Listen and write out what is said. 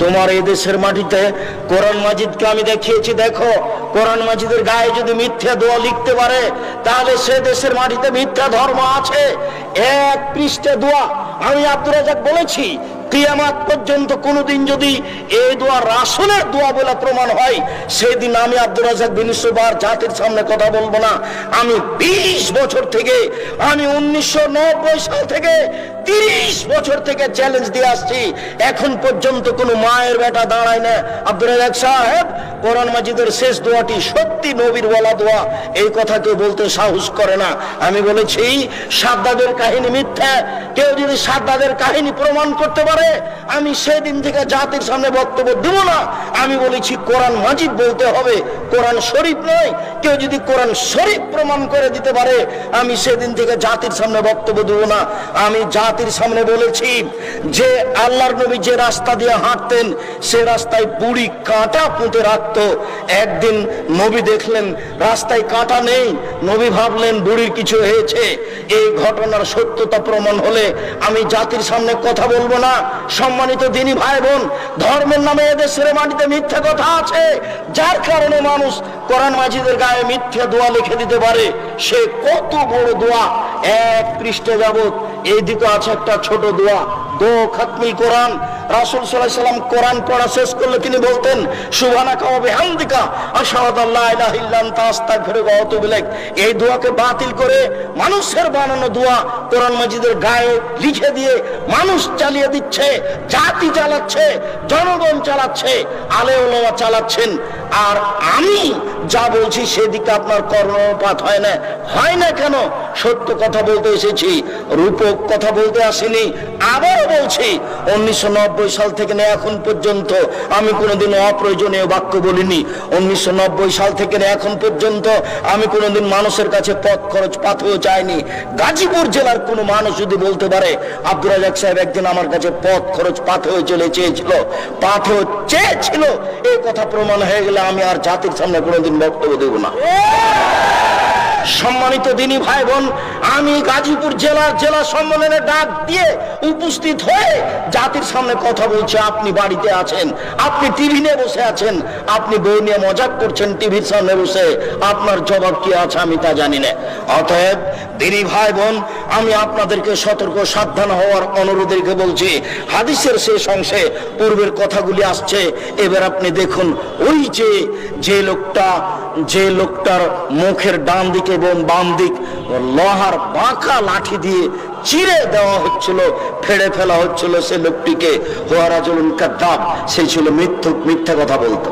তোমার এই দেশের মাটিতে কোরআন মাজিদকে আমি দেখিয়েছি। দেখো, কোরআন মাজিদের গায়ে যদি মিথ্যা দোয়া লিখতে পারে তাহলে সে দেশের মাটিতে মিথ্যা ধর্ম আছে। এক পৃষ্ঠা দোয়া আমি আব্দুর রাজ্জাক বলেছি, কিয়ামত পর্যন্ত কোনদিন যদি এই দোয়া রাসূলের দোয়া বলে প্রমাণ হয়, সেদিন আমি আব্দুর রাজ্জাক বিন ইউসুফ জাতির সামনে কথা বলবো না। আমি 20 বছর থেকে, আমি 1990 সাল থেকে 30 বছর থেকে চ্যালেঞ্জ দিয়ে আসছি, এখন পর্যন্ত কোনো মায়ের বেটা দাঁড়ায় না। আব্দুর রাজ্জাক সাহেব, কোরআন মাজিদের শেষ দোয়াটি সত্যি নবীর বলা দোয়া, এই কথা কেউ বলতে সাহস করে না। আমি বলেছি সাদ্দাদের কাহিনী মিথ্যা, কেউ যদি সাদ্দাদের কাহিনী প্রমাণ করতে পারে আমি সেদিন থেকে জাতির সামনে বক্তব্য দেব না। আমি বলেছি কোরআন মাজিদ বলতে হবে, কোরআন শরীফ নয়। কেউ যদি কোরআন শরীফ প্রমাণ করে দিতে পারে আমি সেদিন থেকে জাতির সামনে বক্তব্য দেব না। আমি জাতির সামনে বলেছি যে আল্লাহর নবী যে রাস্তা দিয়ে হাঁটতেন সে রাস্তায় বুড়ি কাঁটা পুঁতে রাখত। একদিন নবী দেখলেন রাস্তায় কাঁটা নেই, নবী ভাবলেন বুড়ির কিছু হয়েছে। এই ঘটনার সত্যতা প্রমাণ হলে আমি জাতির সামনে কথা বলবো না। সম্মানিত দিনী ভাই বোন, ধর্মের নামে এদেশের মাটিতে মিথ্যা কথা আছে, যার কারণে মানুষ কোরআন মাজিদের গায়ে মিথ্যা দোয়া লিখে দিতে পারে। সে কত বড় দোয়া, এক পৃষ্ঠা যাবত। এইদিকে আছে একটা ছোট দোয়া, দো খাতমিল কোরআন। রাসূল সাল্লাল্লাহু আলাইহি ওয়াসাল্লাম কোরআন পড়া শেষ করলে তিনি বলতেন সুবহানাকা ওয়া বিহামদিকা আশহাদু আল্লা ইলাহা ইল্লা আনতা আস্তাগফিরুকা ওয়া আতুবু ইলাইক। এই দোয়াকে বাতিল করে মানুষের বানানো দোয়া কোরআন মাজিদের গায়ে লিখে দিয়ে মানুষ চালিয়ে দিচ্ছে, জাতি চালাচ্ছে, জনগণ চালাচ্ছে, আলে ওলামা চালাচ্ছেন। আর আমি যা বলছি সেদিকে আপনার কর্ণপাত হয় না। হয় না কেন? সত্য কথা বলতে এসেছি, রূপক কথা বলতে আসিনি। আবারও বলছি, 1990 সাল থেকে এখন পর্যন্ত আমি কোনোদিন অপ্রয়োজনীয় বাক্য বলিনি। 1990 সাল থেকে এখন পর্যন্ত আমি কোনোদিন মানুষের কাছে পথ খরচ পাথেও চাইনি। গাজীপুর জেলার কোনো মানুষ যদি বলতে পারে আব্দুর রাজ্জাক সাহেব একদিন আমার কাছে পথ খরচ পাথেও চেয়েছিল, এই কথা প্রমাণ হয়ে গেলে আমি আর জাতির সামনে কোনোদিন বক্তব্য দেব না। সম্মানিত দিনী ভাই বোন, আমি গাজীপুর জেলা সম্মেলনে ডাক দিয়ে উপস্থিত হয়ে জাতির সামনে কথা বলছি। আপনি বাড়িতে আছেন, আপনি টিভি নিয়ে বসে আছেন, আপনি বই নিয়ে মজাক করছেন টিভির সামনে বসে, আপনার জবাব কি আছে আমি তা জানি না। অতএব দিনী ভাই বোন, আমি আপনাদেরকে সতর্ক সাবধান হওয়ার অনুরোধ রেখে বলছি। হাদিসের শেষ অংশে পূর্বের কথাগুলি আসছে। এবার আপনি দেখুন, ওই যে লোকটার মুখের ডান দিকে এবং বাম দিক লোহার বাঁকা লাঠি দিয়ে চিরে দেওয়া হচ্ছিল, ফেড়ে ফেলা হচ্ছিল, সে লোকটিকে হুয়া রাজুলুন কাযযাব, সে ছিল মিথ্যা কথা বলতো।